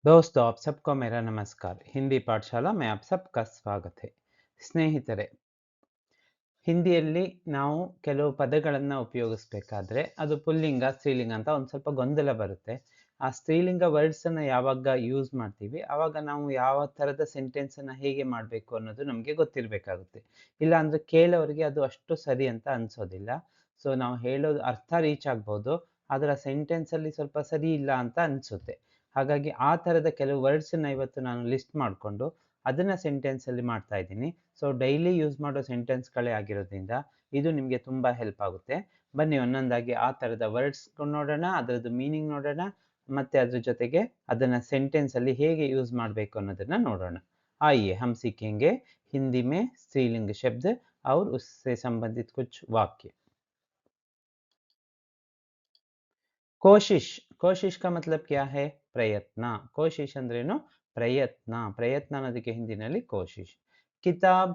दोस्तों, आप सबको मेरा नमस्कार। ಹಿಂದಿ ಪಾಠಶಾಲಾ में आप सबका स्वागत है। ಸ್ನೇಹಿತರೆ, ಹಿಂದಿಯಲ್ಲಿ ನಾವು ಕೆಲವು ಪದಗಳನ್ನು ಉಪಯೋಗಿಸಬೇಕಾದ್ರೆ ಅದು ಪುಲ್ಲಿಂಗ ಸ್ತ್ರೀಲಿಂಗ ಅಂತ ಒಂದು ಸ್ವಲ್ಪ ಗೊಂದಲ ಬರುತ್ತೆ. ಆ ಸ್ತ್ರೀಲಿಂಗ ವರ್ಡ್ಸ್ ಅನ್ನು ಯಾವಾಗ ಯೂಸ್ ಮಾಡ್ತೀವಿ ಆವಾಗ ನಾವು ಯಾವ ತರದ ಸೆಂಟೆನ್ಸ್ ಅನ್ನ ಹೇಗೆ ಮಾಡಬೇಕು ಅನ್ನೋದು ನಮಗೆ ಗೊತ್ತಿರಬೇಕಾಗುತ್ತೆ. ಇಲ್ಲ ಅಂದ್ರೆ ಕೇಳೋರಿಗೆ ಅದು ಅಷ್ಟು ಸರಿ ಅಂತ ಅನ್ಸೋದಿಲ್ಲ. ಸೊ ನಾವು ಹೇಳೋದು ಅರ್ಥ ರೀಚ್ ಆಗ್ಬೋದು, ಆದ್ರೆ ಸೆಂಟೆನ್ಸ್ ಅಲ್ಲಿ ಸ್ವಲ್ಪ ಸರಿ ಇಲ್ಲ ಅಂತ ಅನ್ಸುತ್ತೆ. ಹಾಗಾಗಿ ಆ ತರದ ಕೆಲವು ವರ್ಡ್ಸ್ ಅನ್ನ ಇವತ್ತು ನಾನು ಲಿಸ್ಟ್ ಮಾಡಿಕೊಂಡು ಅದನ್ನ ಸೆಂಟೆನ್ಸ್ ಅಲ್ಲಿ ಮಾಡ್ತಾ ಇದ್ದೀನಿ. ಸೊ ಡೈಲಿ ಯೂಸ್ ಮಾಡೋ ಸೆಂಟೆನ್ಸ್ಗಳೇ ಆಗಿರೋದ್ರಿಂದ ಇದು ನಿಮಗೆ ತುಂಬಾ ಹೆಲ್ಪ್ ಆಗುತ್ತೆ. ಬನ್ನಿ ಒಂದೊಂದಾಗಿ ಆ ತರದ ವರ್ಡ್ಸ್ ನೋಡೋಣ, ಅದರದ್ದು ಮೀನಿಂಗ್ ನೋಡೋಣ, ಮತ್ತೆ ಅದ್ರ ಜೊತೆಗೆ ಅದನ್ನ ಸೆಂಟೆನ್ಸ್ ಅಲ್ಲಿ ಹೇಗೆ ಯೂಸ್ ಮಾಡಬೇಕು ಅನ್ನೋದನ್ನ ನೋಡೋಣ. आइए हम सीखेंगे हिंदी में स्त्रीलिंग शब्द और उससे संबंधित कुछ वाक्य। कोशिश, कोशिश का मतलब क्या है? प्रयत्न। कोशिश अंद्रेनु प्रयत्न, प्रयत्न ಅನ್ನೋದಕ್ಕೆ ಹಿಂದಿನಲ್ಲಿ ಕೋಶಿಶ್. ಕಿತಾಬ್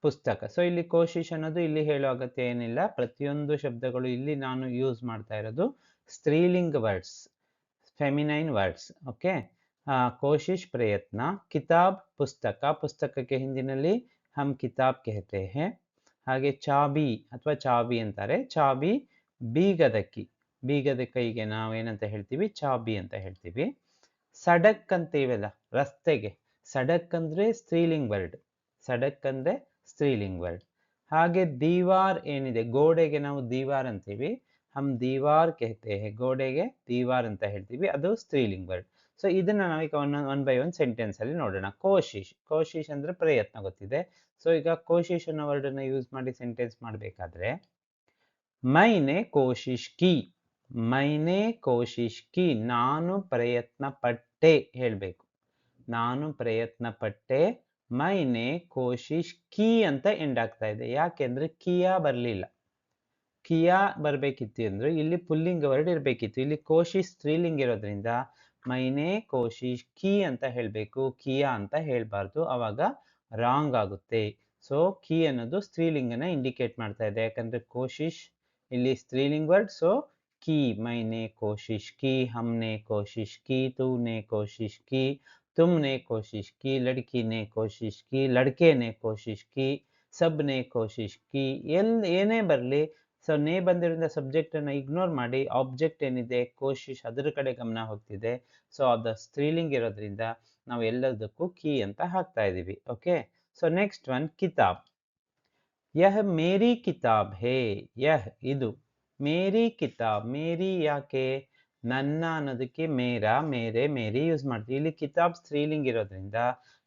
ಪುಸ್ತಕ. ಸೊ ಇಲ್ಲಿ ಕೋಶಿಶ್ ಅನ್ನೋದು ಇಲ್ಲಿ ಹೇಳೋ ಅಗತ್ಯ ಏನಿಲ್ಲ. ಪ್ರತಿಯೊಂದು ಶಬ್ದಗಳು ಇಲ್ಲಿ ನಾನು ಯೂಸ್ ಮಾಡ್ತಾ ಇರೋದು ಸ್ತ್ರೀಲಿಂಗ ವರ್ಡ್ಸ್, ಫೆಮಿನೈನ್ ವರ್ಡ್ಸ್. ಓಕೆ, ಕೋಶಿಶ್ ಪ್ರಯತ್ನ. ಕಿತಾಬ್ ಪುಸ್ತಕ, ಪುಸ್ತಕಕ್ಕೆ ಹಿಂದಿನಲ್ಲಿ ಹಮ್ ಕಿತಾಬ್ कहते हैं. ಹಾಗೆ ಚಾಬಿ ಅಥವಾ ಚಾಬಿ ಅಂತಾರೆ. ಚಾಬಿ ಬೀಗದ ಕೀ, ಬೀಗದ ಕೈಗೆ ನಾವೇನಂತ ಹೇಳ್ತೀವಿ? ಚಾಬಿ ಅಂತ ಹೇಳ್ತೀವಿ. ಸಡಕ್ ಅಂತೀವಲ್ಲ ರಸ್ತೆಗೆ, ಸಡಕ್ ಅಂದ್ರೆ ಸ್ತ್ರೀಲಿಂಗ್ ವರ್ಡ್, ಸಡಕ್ ಅಂದ್ರೆ ಸ್ತ್ರೀಲಿಂಗ್ ವರ್ಡ್. ಹಾಗೆ ದೀವಾರ್ ಏನಿದೆ, ಗೋಡೆಗೆ ನಾವು ದೀವಾರ್ ಅಂತೀವಿ. ಹಮ್ ದೀವಾರ್ कहते हैं, ಗೋಡೆಗೆ ದೀವಾರ್ ಅಂತ ಹೇಳ್ತೀವಿ, ಅದು ಸ್ತ್ರೀಲಿಂಗ್ ವರ್ಡ್. ಸೊ ಇದನ್ನ ನಾವೀಗ ಒನ್ ಬೈ ಒನ್ ಸೆಂಟೆನ್ಸ್ ಅಲ್ಲಿ ನೋಡೋಣ. ಕೋಶಿಶ್, ಕೋಶಿಶ್ ಅಂದ್ರೆ ಪ್ರಯತ್ನ ಗೊತ್ತಿದೆ. ಸೊ ಈಗ ಕೋಶಿಶ್ ಅನ್ನೋ ವರ್ಡ್ ಅನ್ನ ಯೂಸ್ ಮಾಡಿ ಸೆಂಟೆನ್ಸ್ ಮಾಡಬೇಕಾದ್ರೆ मैंने कोशिश की, मैंने कोशिश की, ನಾನು ಪ್ರಯತ್ನ ಪಟ್ಟೆ ಹೇಳ್ಬೇಕು. ನಾನು ಪ್ರಯತ್ನ ಪಟ್ಟೆ. मैंने कोशिश की ಅಂತ ಎಂಡ್ ಆಗ್ತಾ ಇದೆ. ಯಾಕೆಂದ್ರೆ ಕಿಯಾ ಬರ್ಲಿಲ್ಲ. ಕಿಯಾ ಬರ್ಬೇಕಿತ್ತು ಅಂದ್ರೆ ಇಲ್ಲಿ ಪುಲ್ಲಿಂಗ ವರ್ಡ್ ಇರ್ಬೇಕಿತ್ತು. ಇಲ್ಲಿ ಕೋಶಿಶ್ ಸ್ತ್ರೀಲಿಂಗ್ ಇರೋದ್ರಿಂದ मैंने कोशिश की ಅಂತ ಹೇಳ್ಬೇಕು, ಕಿಯಾ ಅಂತ ಹೇಳ್ಬಾರ್ದು, ಅವಾಗ ರಾಂಗ್ ಆಗುತ್ತೆ. ಸೊ ಕಿ ಅನ್ನೋದು ಸ್ತ್ರೀಲಿಂಗನ ಇಂಡಿಕೇಟ್ ಮಾಡ್ತಾ ಇದೆ, ಯಾಕಂದ್ರೆ ಕೋಶಿಶ್ ಇಲ್ಲಿ ಸ್ತ್ರೀಲಿಂಗ್ ವರ್ಡ್. ಸೊ की, मैंने कोशिश की, हमने कोशिश की, तूने कोशिश की, तुमने कोशिश की, लड़की ने कोशिश की, लड़के ने कोशिश की, सबने कोशिश की. ಏನೇ ಬರಲಿ, ಸೊ ನೇ ಬಂದಿರೋದ್ರಿಂದ ಸಬ್ಜೆಕ್ಟ್ ಅನ್ನ ಇಗ್ನೋರ್ ಮಾಡಿ ಆಬ್ಜೆಕ್ಟ್ ಏನಿದೆ ಕೋಶಿಶ್ ಅದರ ಕಡೆ ಗಮನ ಹೋಗ್ತಿದೆ. ಸೊ ಅದು ಸ್ತ್ರೀಲಿಂಗ್ ಇರೋದ್ರಿಂದ ನಾವು ಎಲ್ಲದಕ್ಕೂ ಕೀ ಅಂತ ಹಾಕ್ತಾ ಇದೀವಿ. ಓಕೆ, ಸೊ ನೆಕ್ಸ್ಟ್ ಒನ್ ಕಿತಾಬ್. यह मेरी किताब है, यह ಇದು ಮೇರಿ ಕಿತಾಬ್. ಮೇರಿ ಯಾಕೆ? ನನ್ನ ಅನ್ನೋದಕ್ಕೆ ಮೇರಾ, ಮೇರೆ, ಮೇರಿ ಯೂಸ್ ಮಾಡ್ತೀವಿ. ಇಲ್ಲಿ ಕಿತಾಬ್ ಸ್ತ್ರೀಲಿಂಗ್ ಇರೋದ್ರಿಂದ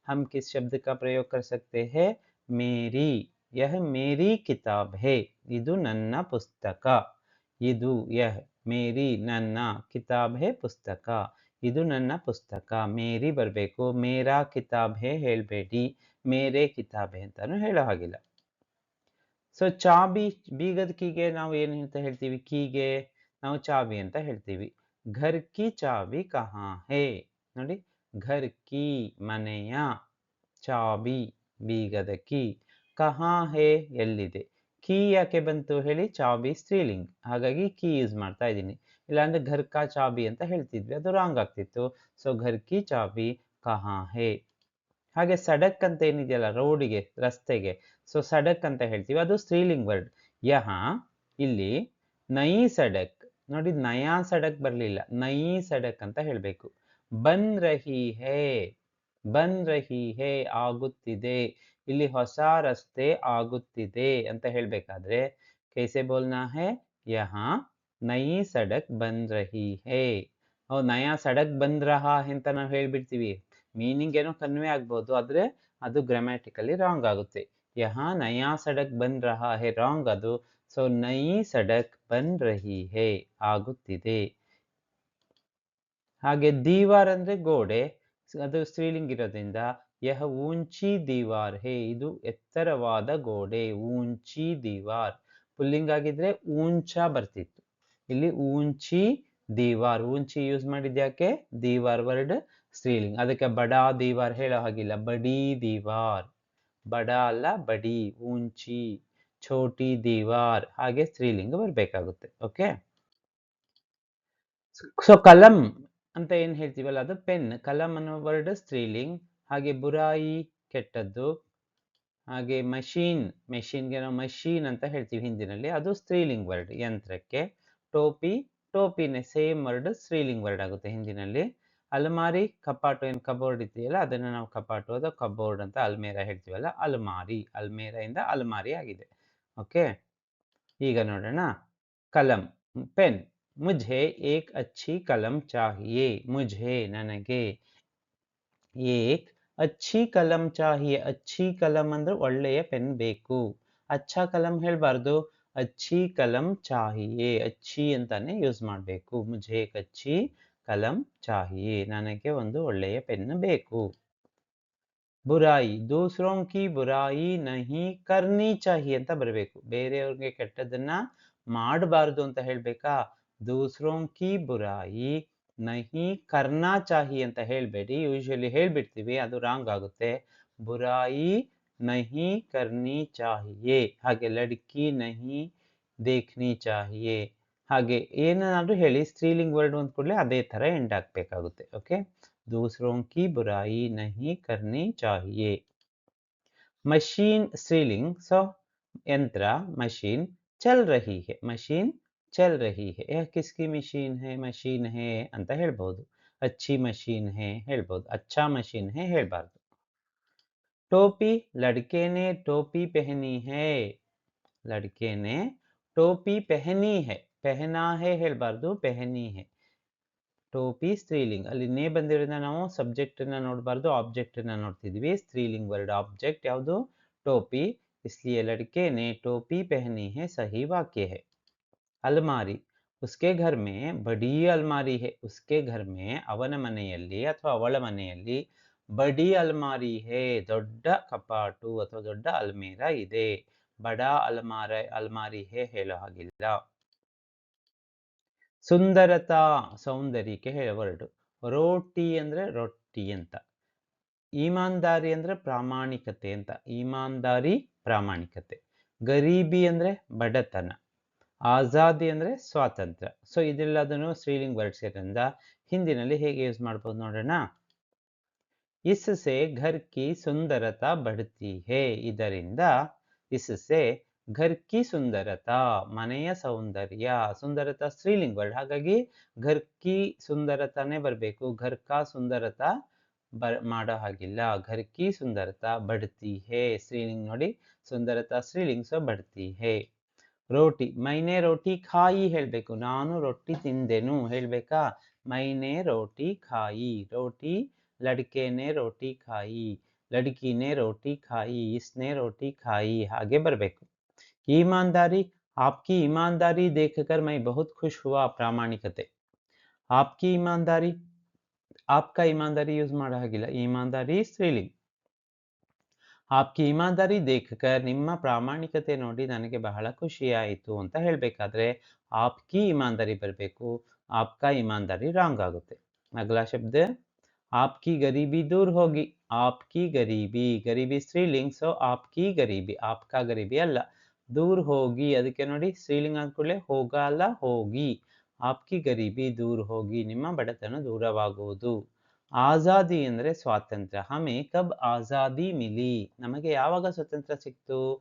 हम किस शब्द का प्रयोग कर सकते हैं? मेरी. यह मेरी किताब है, ಇದು ನನ್ನ ಪುಸ್ತಕ. ಇದು यह ಮೇರಿ ನನ್ನ, ಕಿತಾಬ್ है ಪುಸ್ತಕ, ಇದು ನನ್ನ ಪುಸ್ತಕ. ಮೇರಿ ಬರಬೇಕು, ಮೇರಾ ಕಿತಾಬ್ ಹೇ ಹೇಳ್ಬೇಡಿ, ಮೇರೆ ಕಿತಾಬ್ ಹೇ ಅಂತಾನು ಹೇಳೋ ಹಾಗಿಲ್ಲ. ಸೊ ಚಾಬಿ, ಬೀಗದ ಕೀಗೆ ನಾವು ಏನು ಅಂತ ಹೇಳ್ತೀವಿ? ಕೀಗೆ ನಾವು ಚಾಬಿ ಅಂತ ಹೇಳ್ತೀವಿ. ಘರ್ ಕಿ ಚಾಬಿ ಕಹಾ ಹೇ, ನೋಡಿ, ಘರ್ ಕಿ ಮನೆಯ, ಚಾಬಿ ಬೀಗದ ಕೀ, ಕಹಾ ಹೇ ಎಲ್ಲಿದೆ. ಕೀ ಯಾಕೆ ಬಂತು ಹೇಳಿ? ಚಾಬಿ ಸ್ತ್ರೀಲಿಂಗ್, ಹಾಗಾಗಿ ಕೀ ಯೂಸ್ ಮಾಡ್ತಾ ಇದ್ದೀನಿ. ಇಲ್ಲಾಂದ್ರೆ ಘರ್ ಕಾ ಚಾಬಿ ಅಂತ ಹೇಳ್ತಿದ್ವಿ, ಅದು ರಾಂಗ್ ಆಗ್ತಿತ್ತು. ಸೊ ಘರ್ ಕಿ ಚಾಬಿ ಕಹಾ ಹೇ. ಹಾಗೆ ಸಡಕ್ ಅಂತ ಏನಿದೆಯಲ್ಲ ರೋಡಿಗೆ, ರಸ್ತೆಗೆ, ಸೊ ಸಡಕ್ ಅಂತ ಹೇಳ್ತೀವಿ, ಅದು ಸ್ತ್ರೀಲಿಂಗ್ ವರ್ಡ್. ಯಹ ಇಲ್ಲಿ ನೈ ಸಡಕ್, ನೋಡಿ ನಯಾ ಸಡಕ್ ಬರ್ಲಿಲ್ಲ, ನೈ ಸಡಕ್ ಅಂತ ಹೇಳ್ಬೇಕು. ಬನ್ ರಹಿ ಹೇ, ಬನ್ ರಹಿ ಹೇ ಆಗುತ್ತಿದೆ. ಇಲ್ಲಿ ಹೊಸ ರಸ್ತೆ ಆಗುತ್ತಿದೆ ಅಂತ ಹೇಳ್ಬೇಕಾದ್ರೆ ಕೈಸೆ ಬೋಲ್ನಾ ಹೇ? ಯಹ ನೈ ಸಡಕ್ ಬನ್ ರಹಿ ಹೇ. ನಯಾ ಸಡಕ್ ಬಂದ್ ರಹಾ ಅಂತ ನಾವು ಹೇಳ್ಬಿಡ್ತೀವಿ, ಮೀನಿಂಗ್ ಏನೋ ಕನ್ವೆ ಆಗ್ಬೋದು, ಆದ್ರೆ ಅದು ಗ್ರಾಮ್ಯಾಟಿಕಲಿ ರಾಂಗ್ ಆಗುತ್ತೆ. ಯಹ ನಯಾ ಸಡಕ್ ಬನ್ ರಹಾ ಹೇ ರಾಂಗ್ ಅದು. ಸೊ ನೈ ಸಡಕ್ ಬನ್ ರಹಿ ಹೇ ಆಗುತ್ತಿದೆ. ಹಾಗೆ ದೀವಾರ್ ಅಂದ್ರೆ ಗೋಡೆ, ಅದು ಸ್ತ್ರೀಲಿಂಗ್ ಇರೋದ್ರಿಂದ ಯಹ ಊಂಚಿ ದೀವಾರ್ ಹೇ, ಇದು ಎತ್ತರವಾದ ಗೋಡೆ. ಊಂಚಿ ದೀವಾರ್ ಪುಲ್ಲಿಂಗ್ ಆಗಿದ್ರೆ ಊಂಚ ಬರ್ತಿತ್ತು, ಇಲ್ಲಿ ಊಂಚಿ ದೀವಾರ್. ಊಂಚಿ ಯೂಸ್ ಮಾಡಿದ್ಯಾಕೆ? ದೀವಾರ್ ವರ್ಡ್ ಸ್ತ್ರೀಲಿಂಗ್, ಅದಕ್ಕೆ ಬಡಾ ದೀವಾರ್ ಹೇಳೋ ಹಾಗಿಲ್ಲ, ಬಡೀ ದೀವಾರ್. ಬಡಾ ಅಲ್ಲ ಬಡಿ, ಊಂಚಿ. ಛೋಟಿ ದೀವಾರ್, ಹಾಗೆ ಸ್ತ್ರೀಲಿಂಗ ಬರ್ಬೇಕಾಗುತ್ತೆ. ಓಕೆ, ಸೊ ಕಲಂ, ಅಂತ ಏನು ಹೇಳ್ತೀವಲ್ಲ ಅದು ಪೆನ್. ಕಲಂ ಅನ್ನೋ ವರ್ಡ್ ಸ್ತ್ರೀಲಿಂಗ್. ಹಾಗೆ ಬುರಾಯಿ ಕೆಟ್ಟದ್ದು. ಹಾಗೆ ಮೆಷಿನ್‌ಗೆ ನಾವು ಮಷೀನ್ ಅಂತ ಹೇಳ್ತೀವಿ ಹಿಂದಿನಲ್ಲಿ. ಅದು ಸ್ತ್ರೀಲಿಂಗ್ ವರ್ಡ್ ಯಂತ್ರಕ್ಕೆ. ಟೋಪಿ, ಟೋಪಿನೇ ಸೇಮ್ ವರ್ಡ್ ಸ್ತ್ರೀಲಿಂಗ್ ವರ್ಡ್ ಆಗುತ್ತೆ ಹಿಂದಿನಲ್ಲಿ. ಅಲಮಾರಿ, ಕಪಾಟು ಏನು ಕಬೋರ್ಡ್ ಇದೆಯಲ್ಲ ಅದನ್ನ ನಾವು ಕಪಾಟು ಅಥವಾ ಕಬೋರ್ಡ್ ಅಂತ ಅಲ್ಮೇರಾ ಹೇಳ್ತೀವಲ್ಲ ಅಲಮಾರಿ. ಅಲ್ಮೇರಾಯಿಂದ ಅಲಮಾರಿ ಆಗಿದೆ. ಓಕೆ. ಈಗ ನೋಡೋಣ. ಕಲಂ ಪೆನ್. ಮುझे एक अच्छी कलम चाहिए. ಮುझे ನನಗೆ. ಏಕ್ ಅಚ್ಚಿ ಕಲಂ ಚಾಹಿಯೆ. ಅಚ್ಚಿ ಕಲಂ ಅಂದ್ರೆ ಒಳ್ಳೆಯ ಪೆನ್ ಬೇಕು. ಅಚ್ಚಾ ಕಲಂ ಹೇಳ್ಬಾರ್ದು. ಅಚ್ಚಿ ಕಲಂ ಚಾಹಿಯೆ. ಅಚ್ಚಿ ಅಂತಾನೆ ಯೂಸ್ ಮಾಡಬೇಕು. ಮುझे एक अच्छी ಕಲಂ ಚಾಹಿಯೆ. ನನಗೆ ಒಂದು ಒಳ್ಳೆಯ ಪೆನ್ ಬೇಕು. ಬುರಾಯಿ ದೂಸರೋಂ ಕಿ ಬುರಾಯಿ ನಹಿ ಕರ್ನಿ ಚಾಹಿಯೆ ಅಂತ ಬರಬೇಕು. ಬೇರೆಯವ್ರಿಗೆ ಕೆಟ್ಟದನ್ನ ಮಾಡಬಾರ್ದು ಅಂತ ಹೇಳ್ಬೇಕಾ? ದೂಸರೋಂ ಕಿ ಬುರಾಯಿ ನಹಿ ಕರ್ನಾ ಚಾಹಿ ಅಂತ ಹೇಳ್ಬೇಡಿ. ಯೂಶುವಲಿ ಹೇಳ್ಬಿಡ್ತೀವಿ, ಅದು ರಾಂಗ್ ಆಗುತ್ತೆ. ಬುರಾಯಿ ನಹಿ ಕರ್ನಿ ಚಾಹಿಯೆ. ಹಾಗೆ ಲಡ್ಕಿ ನಹಿ ದೇಖ್ನಿ ಚಾಹಿಯೆ. ಹಾಗೆ ಏನನ್ನಾದ್ರೂ ಹೇಳಿ ಸ್ತ್ರೀಲಿಂಗ್ ವರ್ಡ್ ಅಂದ ಕೂಡಲೇ ಅದೇ ತರ ಎಂಡ್ ಆಗ್ಬೇಕಾಗುತ್ತೆ. ಓಕೆ. दूसरों की बुराई नहीं करनी चाहिए. मशीन स्त्रीलिंग. सो यंत्र मशीन चल रही है. मशीन चल रही है. यह किसकी मशीन है? मशीन है ಅಂತ ಹೇಳ್ಬಹುದು. अच्छी मशीन है ಹೇಳ್ಬಹುದು. अच्छा मशीन है ಹೇಳ್ಬಾರ್ದು. टोपी लड़के ने टोपी पहनी है. लड़के ने टोपी पहनी है. पहना है ಹೇಳ್ಬಾರ್ದು, पहनी है. ಟೋಪಿ ಸ್ತ್ರೀಲಿಂಗ್. ಅಲ್ಲಿ ನೇ ಬಂದಿರೋದ್ರಿಂದ ನಾವು ಸಬ್ಜೆಕ್ಟ್ ಅನ್ನ ನೋಡಬಾರ್ದು, ಆಬ್ಜೆಕ್ಟ್ ಅನ್ನ ನೋಡ್ತಿದ್ವಿ. ಸ್ತ್ರೀಲಿಂಗ್ ವರ್ಡ್ ಆಬ್ಜೆಕ್ಟ್ ಯಾವುದು? ಟೋಪಿ. इसलिए लड़के ने टोपी पहनी है सही वाक्य है. अलमारी. उसके घर में बड़ी अलमारी है. उसके घर में ಅವನ ಮನೆಯಲ್ಲಿ ಅಥವಾ ಅವಳ ಮನೆಯಲ್ಲಿ ಬಡಿ ಅಲ್ಮಾರಿ ಹೇ. ದೊಡ್ಡ ಕಪಾಟು ಅಥವಾ ದೊಡ್ಡ ಅಲ್ಮೇರಾ ಇದೆ. ಬಡಾ ಅಲ್ಮಾರಿ ಹೇ ಹೇಳೋ ಹಾಗಿಲ್ಲ. ಸುಂದರತಾ ಸೌಂದರ್ಯಕ್ಕೆ ಹೇಳೋ ವರ್ಡ್. ರೋಟಿ ಅಂದ್ರೆ ರೊಟ್ಟಿ ಅಂತ. ಈಮಾನ್ದಾರಿ ಅಂದ್ರೆ ಪ್ರಾಮಾಣಿಕತೆ ಅಂತ. ಈಮಾನ್ದಾರಿ ಪ್ರಾಮಾಣಿಕತೆ. ಗರೀಬಿ ಅಂದ್ರೆ ಬಡತನ. ಆಜಾದಿ ಅಂದ್ರೆ ಸ್ವಾತಂತ್ರ್ಯ. ಸೊ ಇದೆಲ್ಲದನ್ನು ಸ್ತ್ರೀಲಿಂಗ್ ವರ್ಡ್ಸ್ ಇರೋದ್ರಿಂದ ಹಿಂದಿನಲ್ಲಿ ಹೇಗೆ ಯೂಸ್ ಮಾಡ್ಬೋದು ನೋಡೋಣ. इससे घर की सुंदरता बढ़ती है. ಇದರಿಂದ इससे घर की सुंदरता ಮನೆಯ ಸೌಂದರ್ಯ. ಸುಂದರತಾ ಸ್ತ್ರೀಲಿಂಗ್ ವರ್ಡ್, ಹಾಗಾಗಿ घर की ಸುಂದರತಾನೇ ಬರಬೇಕು. घर का ಸುಂದರತಾ ಮಾಡೋ ಹಾಗಿಲ್ಲ. घर की सुंदरता बढ़ती है ಸ್ತ್ರೀಲಿಂಗ್ ನೋಡಿ. ಸುಂದರತಾ ಸ್ತ್ರೀಲಿಂಗ್, ಸೊ बढ़ती है. ರೋಟಿ ಮೈನೆ ರೋಟಿ ಖಾಯಿ ಹೇಳ್ಬೇಕು. ನಾನು ರೊಟ್ಟಿ ತಿಂದೆನು ಹೇಳ್ಬೇಕಾ? ಮೈನೆ ರೋಟಿ ಖಾಯಿ. ರೋಟಿ लड़के ने रोटी खाई. लड़की ने रोटी खाई. इसने रोटी खाई. ಹಾಗೆ ಬರಬೇಕು. ईमानदारी. आपकी ईमानदारी देखकर मैं बहुत खुश हुआ. ಪ್ರಾಮಾಣಿಕತೆ. आपकी ईमानदारी. आपका ईमानदारी ಯೂಸ್ ಮಾಡೋ ಹಾಗಿಲ್ಲ. ईमानदारी ಸ್ತ್ರೀಲಿಂಗ್. आपकी ईमानदारी देखकर ನಿಮ್ಮ ಪ್ರಾಮಾಣಿಕತೆ ನೋಡಿ ನನಗೆ ಬಹಳ ಖುಷಿಯಾಯಿತು ಅಂತ ಹೇಳ್ಬೇಕಾದ್ರೆ आपकी ईमानदारी ಬರಬೇಕು. आपका ईमानदारी ರಾಂಗ್ ಆಗುತ್ತೆ. अगला शब्द आपकी गरीबी दूर होगी. आपकी गरीबी. गरीबी स्त्रीलिंग, ಸೊ आपकी गरीबी. आपका गरीबी ಅಲ್ಲ. ದೂರ್ ಹೋಗಿ ಅದಕ್ಕೆ ನೋಡಿ ಸ್ತ್ರೀಲಿಂಗ್ ಅಂದ ಕೂಡಲೇ ಹೋಗಲ್ಲ, ಹೋಗಿ. आपकी गरीबी दूर होगी. ನಿಮ್ಮ ಬಡತನ ದೂರವಾಗುವುದು. ಆಜಾದಿ ಅಂದ್ರೆ ಸ್ವಾತಂತ್ರ್ಯ. ಹಮೆ ಕಬ್ ಆಜಾದಿ ಮಿಲಿ. ನಮಗೆ ಯಾವಾಗ ಸ್ವಾತಂತ್ರ್ಯ ಸಿಕ್ತು?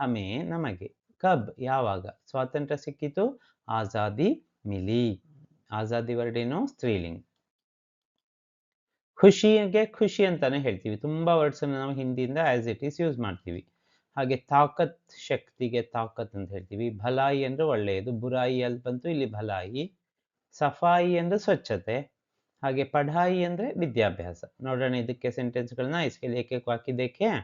ಹಮೆ ನಮಗೆ. ಕಬ್ ಯಾವಾಗ ಸ್ವಾತಂತ್ರ್ಯ ಸಿಕ್ಕಿತು? ಆಜಾದಿ ಮಿಲಿ. ಆಜಾದಿ ವರ್ಡ್ ಏನು? ಸ್ತ್ರೀಲಿಂಗ್. ಖುಷಿಗೆ ಖುಷಿ ಅಂತಾನೆ ಹೇಳ್ತೀವಿ. ತುಂಬಾ ವರ್ಡ್ಸ್ ಅನ್ನು ನಾವು ಹಿಂದಿಯಿಂದ ಆಸ್ ಇಟ್ ಈಸ್ ಯೂಸ್ ಮಾಡ್ತೀವಿ. ಹಾಗೆ ತಾಕತ್, ಶಕ್ತಿಗೆ ತಾಕತ್ ಅಂತ ಹೇಳ್ತೀವಿ. ಭಲಾಯಿ ಅಂದ್ರೆ ಒಳ್ಳೆಯದು. ಬುರಾಯಿ ಅಲ್ಲಿ ಬಂತು, ಇಲ್ಲಿ ಭಲಾಯಿ. ಸಫಾಯಿ ಅಂದ್ರೆ ಸ್ವಚ್ಛತೆ. ಹಾಗೆ ಪಢಾಯಿ ಅಂದ್ರೆ ವಿದ್ಯಾಭ್ಯಾಸ. ನೋಡೋಣ ಇದಕ್ಕೆ ಸೆಂಟೆನ್ಸ್ಗಳನ್ನ. इसके लिए एक वाक्य देखें.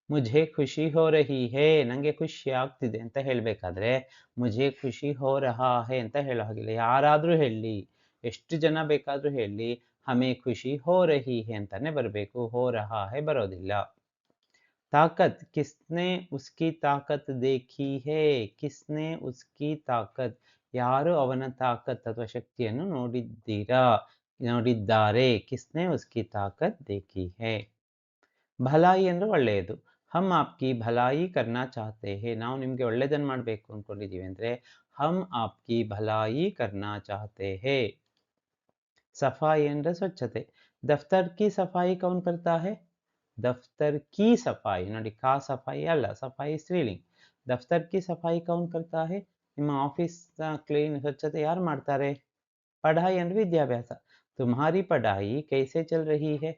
मुझे खुशी हो रही है. ನಂಗೆ ಖುಷಿ ಆಗ್ತಿದೆ ಅಂತ ಹೇಳ್ಬೇಕಾದ್ರೆ मुझे खुशी हो रहा है ಅಂತ ಹೇಳೋ ಹಾಗಿಲ್ಲ. ಯಾರಾದ್ರೂ ಹೇಳಿ, ಎಷ್ಟು ಜನ ಬೇಕಾದ್ರೂ ಹೇಳಿ, हमें खुशी हो रही है ಅಂತಾನೆ ಬರಬೇಕು. हो रहा है ಬರೋದಿಲ್ಲ. ताकत. किसने उसकी ताकत देखी है. किसने उसकी ताकत. ಯಾರು ಅವನ ತಾಕತ್ ಅಥವಾ ಶಕ್ತಿಯನ್ನು ನೋಡಿದ್ದಾರೆ. किसने उसकी ताकत देखी है. ಭಲಾಯಿ ಅಂದ್ರೆ ಒಳ್ಳೆಯದು. हम आपकी भलाई करना चाहते हैं. ನಾವು ನಿಮಗೆ ಒಳ್ಳೆಯದನ್ನು ಮಾಡಬೇಕು ಅನ್ಕೊಂಡಿದೀವಿ ಅಂದ್ರೆ हम आपकी भलाई करना चाहते हैं. सफाई ಅಂದ್ರೆ ಸ್ವಚ್ಛತೆ. दफ्तर की सफाई कौन करता है? दफ्तर की सफाई ನೋಡಿ का सफाई ಅಲ್ಲ, सफाई ಸ್ತ್ರೀಲಿಂಗ. दफ्तर की सफाई कौन करता है? ನಿಮ್ಮ ಆಫೀಸ್ ಕ್ಲೀನ್ ಸ್ವಚ್ಛತೆ ಯಾರು ಮಾಡ್ತಾರೆ? पढ़ाई ಅಂದ್ರೆ ವಿದ್ಯಾಭ್ಯಾಸ. तुम्हारी पढ़ाई कैसे चल रही है?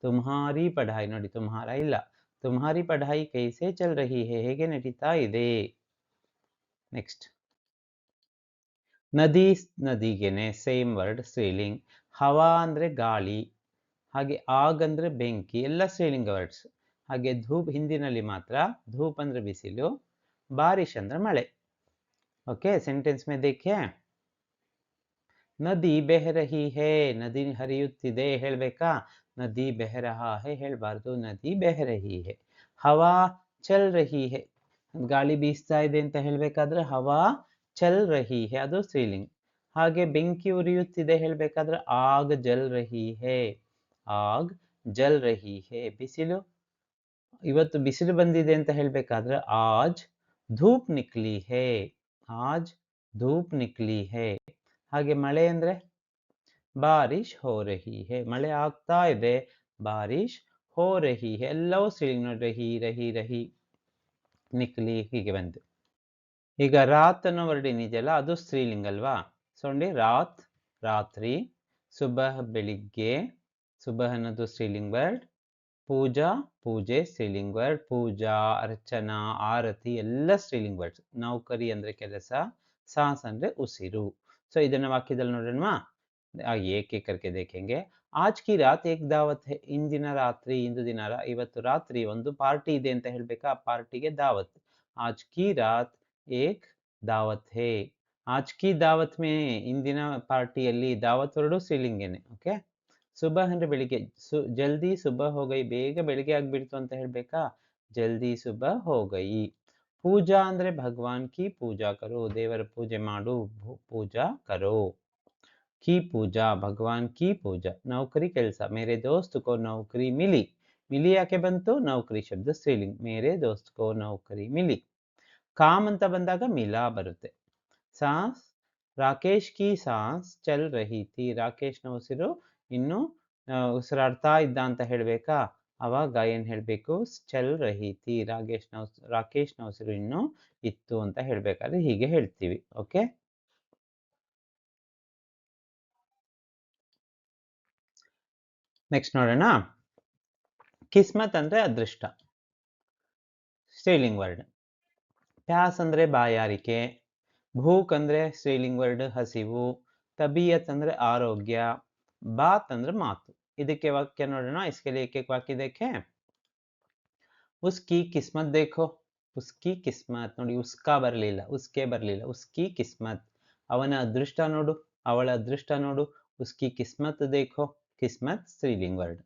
तुम्हारी पढ़ाई ನೋಡಿ तुम्हारा ಇಲ್ಲ. तुम्हारी पढ़ाई कैसे चल रही है? ಹೇಗೆ ನಡೀತಾ ಇದೆ? ನೆಕ್ಸ್ಟ್ ನದಿ, ನದಿಗೆನೆ ಸೇಮ್ ವರ್ಡ್ ಸ್ತ್ರೀಲಿಂಗ್. ಹವಾ ಅಂದ್ರೆ ಗಾಳಿ, ಹಾಗೆ ಆಗ್ ಅಂದ್ರೆ ಬೆಂಕಿ, ಎಲ್ಲ ಸ್ತ್ರೀಲಿಂಗ ವರ್ಡ್ಸ್. ಹಾಗೆ ಧೂಪ್ ಹಿಂದಿನಲ್ಲಿ ಮಾತ್ರ ಧೂಪ್ ಅಂದ್ರೆ ಬಿಸಿಲು, ಬಾರಿಶ್ ಅಂದ್ರೆ ಮಳೆ. ಓಕೆ, ಸೆಂಟೆನ್ಸ್ ಮೇ ದೇಖಿಯೇ. ನದಿ ಬೆಹ ರಹಿ ಹೇ, ನದಿ ಹರಿಯುತ್ತಿದೆ ಹೇಳ್ಬೇಕಾ? ನದಿ ಬೆಹ ರಹಾ ಹೇ ಹೇಳ್ಬಾರ್ದು, ನದಿ ಬೆಹ ರಹಿ ಹೇ. ಹವಾ ಚಲ್ ರಹಿ ಹೇ, ಗಾಳಿ ಬೀಸ್ತಾ ಇದೆ ಅಂತ ಹೇಳ್ಬೇಕಾದ್ರೆ ಹವಾ ಚಲ್ ರಹಿ ಹೇ, ಅದು ಸ್ತ್ರೀಲಿಂಗ್. ಹಾಗೆ ಬೆಂಕಿ ಉರಿಯುತ್ತಿದೆ ಹೇಳ್ಬೇಕಾದ್ರೆ ಆಗ್ ಜಲ್ ರಹಿ ಹೇ, ಆಗ್ ಜಲ್ ರಹಿ ಹೇ. ಬಿಸಿಲು, ಇವತ್ತು ಬಿಸಿಲು ಬಂದಿದೆ ಅಂತ ಹೇಳ್ಬೇಕಾದ್ರೆ ಆಜ್ ಧೂಪ್ ನಿಕ್ಲಿ ಹೇ, ಆಜ್ ಧೂಪ್ ನಿಕ್ಲಿ ಹೇ. ಹಾಗೆ ಮಳೆ ಅಂದ್ರೆ ಬಾರಿಶ್ ಹೋ ರಹಿ ಹೇ, ಮಳೆ ಆಗ್ತಾ ಇದೆ, ಬಾರಿಶ್ ಹೋ ರಹಿ ಹೇ. ಎಲ್ಲವೂ ಸ್ತ್ರೀಲಿಂಗ್ ನೋಡಿ, ರಹಿ ರಹಿ ರಹಿ, ನಿಕ್ಲಿ ಹೀಗೆ ಬಂತು. ಈಗ ರಾತ್ ಅನ್ನೋ ವರ್ಡ್ ಏನಿದೆಯಲ್ಲ ಅದು ಸ್ತ್ರೀಲಿಂಗ್ ಅಲ್ವಾ? ಸೊ ನೋಡಿ ರಾತ್ ರಾತ್ರಿ, ಸುಬಹ್ ಬೆಳಿಗ್ಗೆ, ಸುಬಹ್ ಅನ್ನೋದು ಸ್ತ್ರೀಲಿಂಗ್ ವರ್ಡ್. ಪೂಜಾ ಪೂಜೆ ಸ್ತ್ರೀಲಿಂಗ್ ವರ್ಡ್, ಪೂಜಾ, ಅರ್ಚನಾ, ಆರತಿ ಎಲ್ಲ ಸ್ತ್ರೀಲಿಂಗ್ ವರ್ಡ್ಸ್. ನೌಕರಿ ಅಂದ್ರೆ ಕೆಲಸ, ಸಾಸ್ ಅಂದ್ರೆ ಉಸಿರು. ಸೊ ಇದನ್ನ ವಾಕ್ಯದಲ್ಲಿ ನೋಡೋಣವಾ? ಏಕ್ ಏಕ್ ಕರ್ಕೆ ದೇಖೆಂಗೆ. ಆಜ್ ಕಿ ರಾತ್ ಏಕ್ ದಾವತ್ ಹೈ, ಇಂದಿನ ರಾತ್ರಿ, ಇಂದು ದಿನ, ಇವತ್ತು ರಾತ್ರಿ ಒಂದು ಪಾರ್ಟಿ ಇದೆ ಅಂತ ಹೇಳ್ಬೇಕಾ? ಪಾರ್ಟಿಗೆ ದಾವತ್. ಆಜ್ ಕಿ ರಾತ್ ಏಕ್ ದಾವತ್ ಹೇ, ಆಜ್ ಕಿ ದಾವತ್ ಮೇ, ಇಂದಿನ ಪಾರ್ಟಿಯಲ್ಲಿ, ದಾವತ್ ವರ್ಡು ಸ್ತ್ರೀಲಿಂಗೇನೆ. ಓಕೆ, ಸುಬಹ್ ಅಂದ್ರೆ ಬೆಳಿಗ್ಗೆ, ಜಲ್ದಿ ಸುಬಹ್ ಹೋ ಗೈ, ಬೇಗ ಬೆಳಿಗ್ಗೆ ಆಗ್ಬಿಡ್ತು ಅಂತ ಹೇಳ್ಬೇಕಾ? ಜಲ್ದಿ ಸುಬಹ್ ಹೋ ಗೈ. ಪೂಜಾ ಅಂದ್ರೆ ಭಗವಾನ್ ಕಿ ಪೂಜಾ ಕರೋ, ದೇವರ ಪೂಜೆ ಮಾಡು, ಪೂಜಾ ಕರೋ. की पूजा, भगवान की पूजा. नौकरी ಕೆಲಸ, मेरे दोस्त को नौकरी मिली. मिली ಯಾಕೆ ಬಂತು? ನೌಕರಿ ಶಬ್ದ ಸ್ತ್ರೀಲಿಂಗ್. मेरे दोस्त को नौकरी मिली. काम ಅಂತ ಬಂದಾಗ ಮಿಲಾ ಬರುತ್ತೆ. ಸಾಸ್, ರಾಕೇಶ್ ಕಿ ಸಾಸ್ ಚಲ್ ರಹಿ ಥಿ, ರಾಕೇಶ್ನ ಉಸಿರು ಇನ್ನು ಉಸಿರಾಡ್ತಾ ಇದ್ದ ಅಂತ ಹೇಳ್ಬೇಕಾ? ಅವಾಗ ಏನ್ ಹೇಳ್ಬೇಕು? ಚಲ್ ರಹಿ ಥಿ, ರಾಕೇಶ್ನ ಉಸಿರು ಇನ್ನು ಇತ್ತು ಅಂತ ಹೇಳ್ಬೇಕಾದ್ರೆ ಹೀಗೆ ಹೇಳ್ತೀವಿ. ಓಕೆ, ನೆಕ್ಸ್ಟ್ ನೋಡೋಣ. ಕಿಸ್ಮತ್ ಅಂದ್ರೆ ಅದೃಷ್ಟ, ಸ್ತ್ರೀಲಿಂಗ್ ವರ್ಡ್. ಪ್ಯಾಸ್ ಅಂದ್ರೆ ಬಾಯಾರಿಕೆ, ಭೂಕ್ ಅಂದ್ರೆ ಸ್ತ್ರೀಲಿಂಗ್ ವರ್ಡ್ ಹಸಿವು, ತಬಿಯತ್ ಅಂದ್ರೆ ಆರೋಗ್ಯ, ಬಾತ್ ಅಂದ್ರೆ ಮಾತು. ಇದಕ್ಕೆ ವಾಕ್ಯ ನೋಡೋಣ. इसके लिए एक वाक्य देखें. उसकी किस्मत देखो, उसकी किस्मत ನೋಡಿ, ಉಸ್ಕಾ ಬರಲಿಲ್ಲ, ಉಸ್ಕೆ ಬರಲಿಲ್ಲ, ಉಸ್ಕಿ ಕಿಸ್ಮತ್, ಅವನ ಅದೃಷ್ಟ ನೋಡು, ಅವಳ ಅದೃಷ್ಟ ನೋಡು. ಉಸ್ಕಿ ಕಿಸ್ಮತ್ ದೇಖೋ, ಕಿಸ್ಮತ್ ಸ್ತ್ರೀಲಿಂಗ್ ವರ್ಡ್.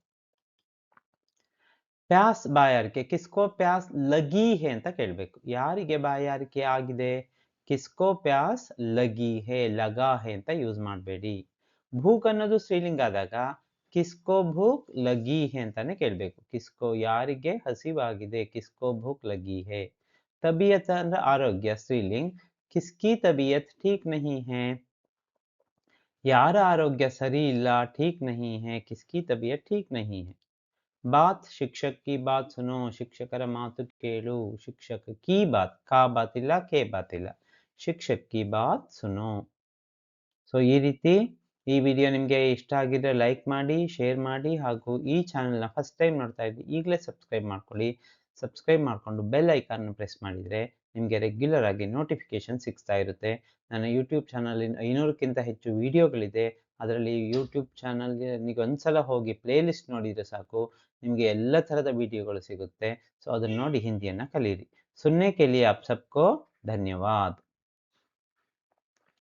ಪ್ಯಾಸ್ ಬಾಯಾರಿಕೆ, ಕಿಸ್ಕೋ ಪ್ಯಾಸ್ ಲಗಿ ಹೇ ಅಂತ ಕೇಳಬೇಕು. ಯಾರಿಗೆ ಬಾಯಾರಿಕೆ ಆಗಿದೆ? ಕಿಸ್ಕೋ ಪ್ಯಾಸ್ ಲಗಿ ಹೇ, ಲಗಾ ಹೇ ಅಂತ ಯೂಸ್ ಮಾಡಬೇಡಿ. ಭೂಕ್ ಅನ್ನೋದು ಸ್ತ್ರೀಲಿಂಗ್ ಆದಾಗ ಕಿಸ್ಕೋ ಭೂಕ್ ಲಗಿ ಹೇ ಅಂತಾನೆ ಕೇಳಬೇಕು. ಕಿಸ್ಕೋ ಯಾರಿಗೆ ಹಸಿವಾಗಿದೆ, ಕಿಸ್ಕೋ ಭೂಕ್ ಲಗಿ ಹೇ. ತಬಿಯತ್ ಅಂದ್ರೆ ಆರೋಗ್ಯ, ಸ್ತ್ರೀಲಿಂಗ್. ಕಿಸ್ಕಿ ತಬಿಯತ್ ಠೀಕ್ ನಹಿ ಹೇ, ಯಾರ ಆರೋಗ್ಯ ಸರಿ ಇಲ್ಲ, ಠೀಕ್ ನಹಿ ಹೇ, ಕಿಸ್ಕಿ ತಬಿಯತ್ ಠೀಕ್ ನಹಿ ಹೇ. बात, शिक्षक की बात सुनो, ಶಿಕ್ಷಕರ ಮಾತು ಕೇಳು. ಶಿಕ್ಷಕ ಕಿ ಬಾತ್, ಕಾ ಬಾತ್ ಇಲ್ಲ, ಕೆ ಬಾತ್ ಇಲ್ಲ, ಶಿಕ್ಷಕ್ ಕಿ ಬಾತ್ ಸುನೋ. ಸೊ ಈ ರೀತಿ ಈ ವಿಡಿಯೋ ನಿಮಗೆ ಇಷ್ಟ ಆಗಿದ್ರೆ ಲೈಕ್ ಮಾಡಿ, ಶೇರ್ ಮಾಡಿ, ಹಾಗೂ ಈ ಚಾನೆಲ್ನ ಫಸ್ಟ್ ಟೈಮ್ ನೋಡ್ತಾ ಇದ್ರಿ ಈಗಲೇ ಸಬ್ಸ್ಕ್ರೈಬ್ ಮಾಡ್ಕೊಳ್ಳಿ. ಸಬ್ಸ್ಕ್ರೈಬ್ ಮಾಡಿಕೊಂಡು ಬೆಲ್ ಐಕಾನ್ ಪ್ರೆಸ್ ಮಾಡಿದರೆ ನಿಮಗೆ ರೆಗ್ಯುಲರ್ ಆಗಿ ನೋಟಿಫಿಕೇಶನ್ ಸಿಗ್ತಾ ಇರುತ್ತೆ. ನನ್ನ ಯೂಟ್ಯೂಬ್ ಚಾನಲ್ 500ಕ್ಕಿಂತ ಹೆಚ್ಚು ವಿಡಿಯೋಗಳಿದೆ. ಅದರಲ್ಲಿ ಯೂಟ್ಯೂಬ್ ಚಾನಲ್ಗೆ ನೀವು ಒಂದ್ಸಲ ಹೋಗಿ ಪ್ಲೇ ಲಿಸ್ಟ್ ನೋಡಿದರೆ ಸಾಕು, ನಿಮಗೆ ಎಲ್ಲ ಥರದ ವಿಡಿಯೋಗಳು ಸಿಗುತ್ತೆ. ಸೊ ಅದನ್ನು ನೋಡಿ ಹಿಂದಿಯನ್ನು ಕಲೀರಿ. ಸುನ್ನೆ ಕೆ ಲಿಯೆ ಆಪ್ ಸಬ್ಕೋ ಧನ್ಯವಾದ.